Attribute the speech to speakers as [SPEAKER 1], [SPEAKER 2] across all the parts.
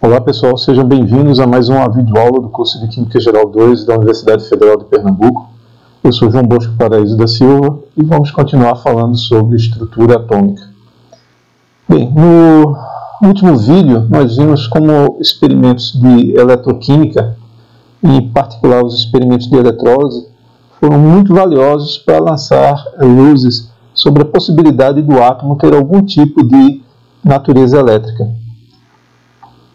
[SPEAKER 1] Olá pessoal, sejam bem-vindos a mais uma videoaula do curso de Química Geral 2 da Universidade Federal de Pernambuco. Eu sou João Bosco Paraíso da Silva e vamos continuar falando sobre estrutura atômica. Bem, no último vídeo nós vimos como experimentos de eletroquímica, em particular os experimentos de eletrólise, foram muito valiosos para lançar luzes sobre a possibilidade do átomo ter algum tipo de natureza elétrica.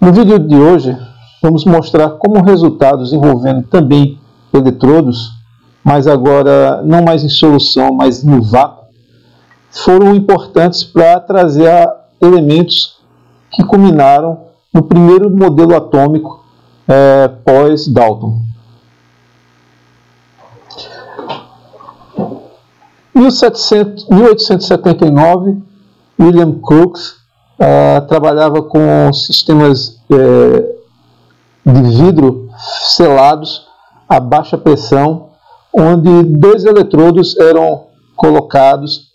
[SPEAKER 1] No vídeo de hoje, vamos mostrar como resultados envolvendo também eletrodos, mas agora não mais em solução, mas no vácuo, foram importantes para trazer elementos que culminaram no primeiro modelo atômico pós-Dalton. Em 1879, William Crookes trabalhava com sistemas de vidro selados a baixa pressão, onde dois eletrodos eram colocados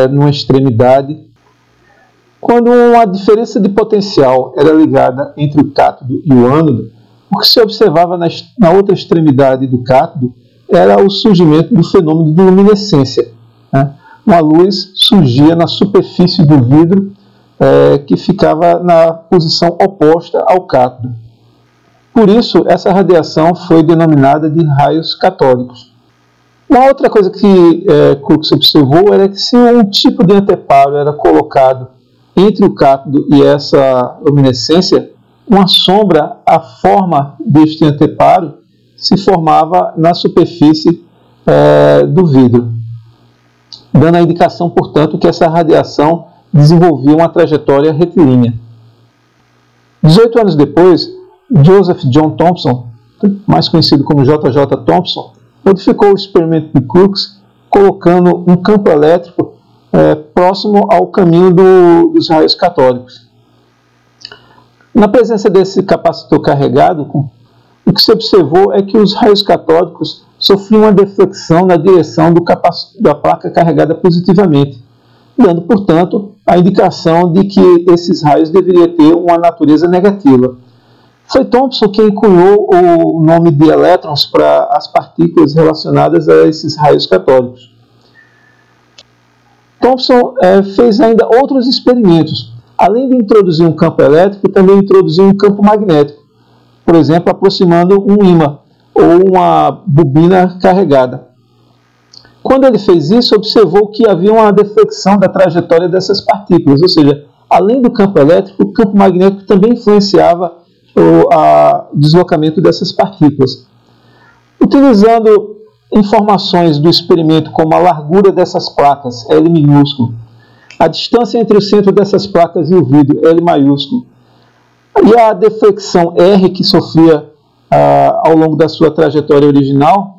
[SPEAKER 1] numa extremidade. Quando uma diferença de potencial era ligada entre o cátodo e o ânodo, o que se observava na outra extremidade do cátodo era o surgimento do fenômeno de luminescência, né? Uma luz surgia na superfície do vidro que ficava na posição oposta ao cátodo. Por isso, essa radiação foi denominada de raios catódicos. Uma outra coisa que Crookes observou era que se um tipo de anteparo era colocado entre o cátodo e essa luminescência, uma sombra, a forma deste anteparo, se formava na superfície do vidro, dando a indicação, portanto, que essa radiação desenvolvia uma trajetória retilínea. 18 anos depois, Joseph John Thomson, mais conhecido como JJ Thomson, modificou o experimento de Crookes, colocando um campo elétrico próximo ao caminho dos raios catódicos. Na presença desse capacitor carregado, o que se observou é que os raios catódicos sofriam uma deflexão na direção da placa carregada positivamente, dando, portanto, a indicação de que esses raios deveriam ter uma natureza negativa. Foi Thomson quem cunhou o nome de elétrons para as partículas relacionadas a esses raios catódicos. Thomson fez ainda outros experimentos. Além de introduzir um campo elétrico, também introduziu um campo magnético, por exemplo, aproximando um ímã ou uma bobina carregada. Quando ele fez isso, observou que havia uma deflexão da trajetória dessas partículas, ou seja, além do campo elétrico, o campo magnético também influenciava o deslocamento dessas partículas. Utilizando informações do experimento como a largura dessas placas, L minúsculo, a distância entre o centro dessas placas e o vidro, L maiúsculo, e a deflexão R que sofria ao longo da sua trajetória original,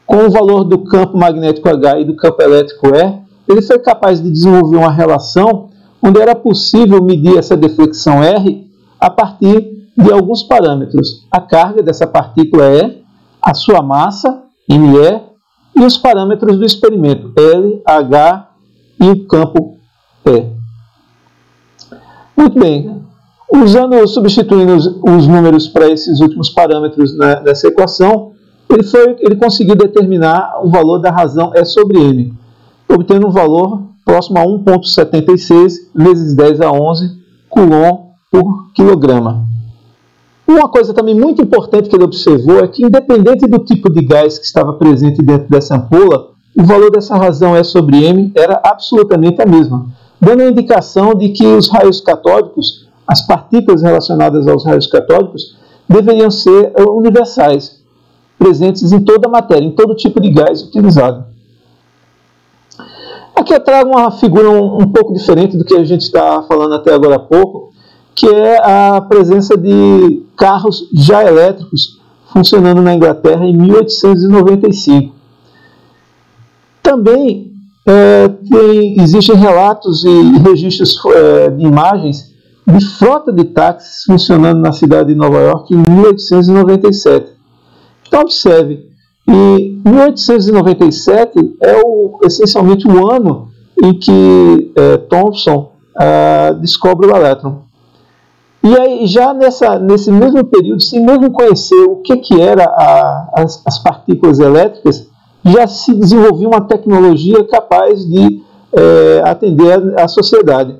[SPEAKER 1] com o valor do campo magnético H e do campo elétrico E, ele foi capaz de desenvolver uma relação onde era possível medir essa deflexão R a partir de alguns parâmetros. A carga dessa partícula E, a sua massa, ME, e os parâmetros do experimento, L, H e o campo E. Muito bem. Substituindo os números para esses últimos parâmetros nessa equação, ele conseguiu determinar o valor da razão E sobre M, obtendo um valor próximo a 1,76 vezes 10 a 11 coulomb por quilograma. Uma coisa também muito importante que ele observou é que, independente do tipo de gás que estava presente dentro dessa ampola, o valor dessa razão E sobre M era absolutamente a mesma, dando a indicação de que os raios catódicos, as partículas relacionadas aos raios catódicos, deveriam ser universais, presentes em toda a matéria, em todo tipo de gás utilizado. Aqui eu trago uma figura um pouco diferente do que a gente está falando até agora há pouco, que é a presença de carros já elétricos funcionando na Inglaterra em 1895. Também existem relatos e registros de imagens de frota de táxis funcionando na cidade de Nova York em 1897. Então, observe, em 1897 é essencialmente o ano em que Thomson descobre o elétron. E aí, já nesse mesmo período, sem mesmo conhecer o que eram as partículas elétricas, já se desenvolvia uma tecnologia capaz de atender a sociedade.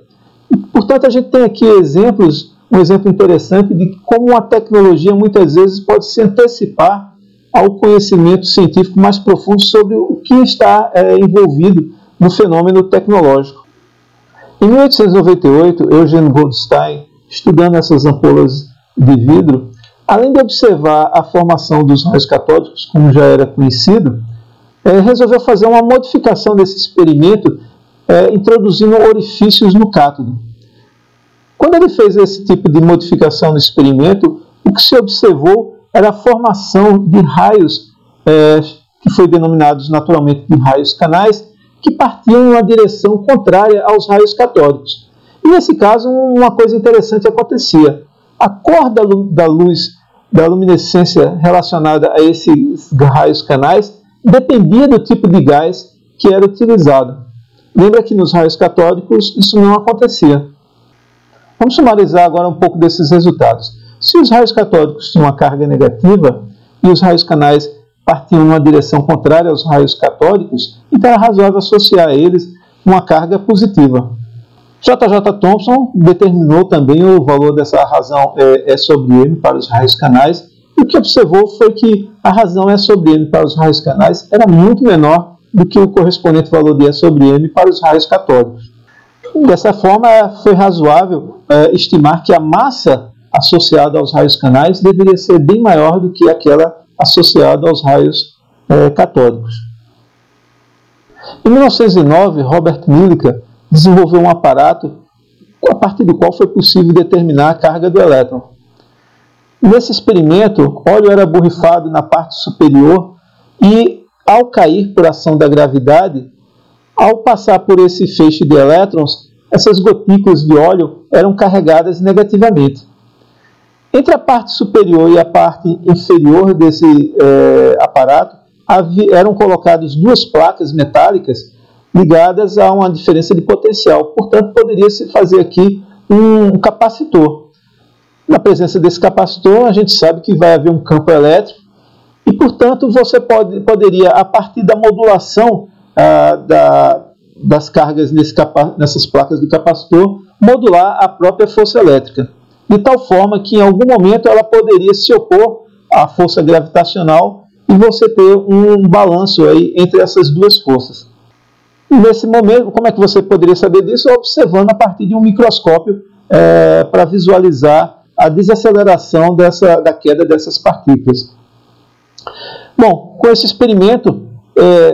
[SPEAKER 1] E, portanto, a gente tem aqui um exemplo interessante de como uma tecnologia muitas vezes pode se antecipar ao conhecimento científico mais profundo sobre o que está envolvido no fenômeno tecnológico. Em 1898, Eugen Goldstein, estudando essas ampolas de vidro, além de observar a formação dos raios catódicos, como já era conhecido, resolveu fazer uma modificação desse experimento, introduzindo orifícios no cátodo. Quando ele fez esse tipo de modificação no experimento, o que se observou era a formação de raios, que foi denominados naturalmente de raios canais, que partiam em uma direção contrária aos raios catódicos. E nesse caso, uma coisa interessante acontecia. A cor da luz, da luminescência relacionada a esses raios canais, dependia do tipo de gás que era utilizado. Lembra que nos raios catódicos isso não acontecia. Vamos sumarizar agora um pouco desses resultados. Se os raios catódicos tinham uma carga negativa e os raios canais partiam em uma direção contrária aos raios catódicos, então era razoável associar a eles uma carga positiva. J.J. Thomson determinou também o valor dessa razão E sobre M para os raios canais, e o que observou foi que a razão E sobre M para os raios canais era muito menor do que o correspondente valor de E sobre M para os raios catódicos. Dessa forma, foi razoável estimar que a massa associada aos raios canais deveria ser bem maior do que aquela associada aos raios catódicos. Em 1909, Robert Millikan desenvolveu um aparato a partir do qual foi possível determinar a carga do elétron. Nesse experimento, óleo era borrifado na parte superior e, ao cair por ação da gravidade, ao passar por esse feixe de elétrons, essas gotículas de óleo eram carregadas negativamente. Entre a parte superior e a parte inferior desse aparato, eram colocadas duas placas metálicas ligadas a uma diferença de potencial. Portanto, poderia-se fazer aqui um capacitor. Na presença desse capacitor, a gente sabe que vai haver um campo elétrico e, portanto, você poderia, a partir da modulação das cargas nessas placas do capacitor, modular a própria força elétrica, de tal forma que em algum momento ela poderia se opor à força gravitacional e você ter um balanço aí entre essas duas forças. E nesse momento, como é que você poderia saber disso? Observando a partir de um microscópio para visualizar a desaceleração da queda dessas partículas. Bom, com esse experimento,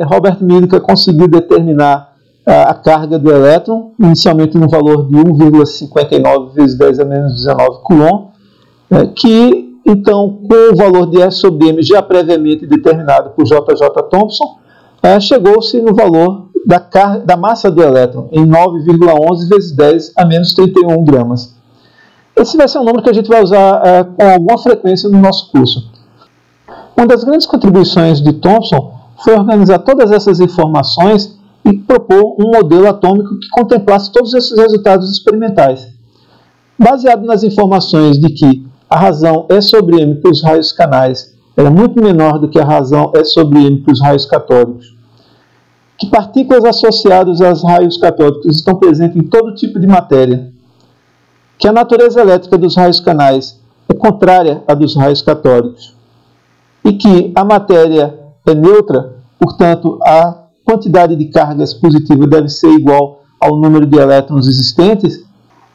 [SPEAKER 1] Robert Millikan conseguiu determinar a carga do elétron, inicialmente no valor de 1,59 vezes 10 a menos 19 coulomb, que, então, com o valor de E sobre M já previamente determinado por J.J. Thomson, chegou-se no valor da massa do elétron, em 9,11 vezes 10 a menos 31 gramas. Esse vai ser um número que a gente vai usar com alguma frequência no nosso curso. Uma das grandes contribuições de Thomson foi organizar todas essas informações e propor um modelo atômico que contemplasse todos esses resultados experimentais. Baseado nas informações de que a razão E sobre M para os raios canais era muito menor do que a razão E sobre M para os raios catódicos, que partículas associadas aos raios catódicos estão presentes em todo tipo de matéria, que a natureza elétrica dos raios canais é contrária à dos raios catódicos, e que a matéria é neutra, portanto, a quantidade de cargas positivas deve ser igual ao número de elétrons existentes,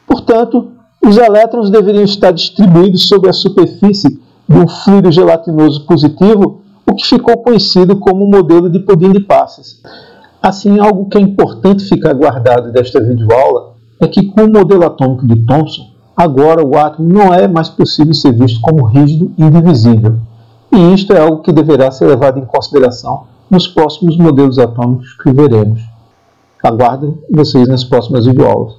[SPEAKER 1] portanto, os elétrons deveriam estar distribuídos sobre a superfície de um fluido gelatinoso positivo, o que ficou conhecido como o modelo de pudim de passas. Assim, algo que é importante ficar guardado desta videoaula é que, com o modelo atômico de Thomson, agora o átomo não é mais possível ser visto como rígido e indivisível. E isto é algo que deverá ser levado em consideração nos próximos modelos atômicos que veremos. Aguardo vocês nas próximas videoaulas.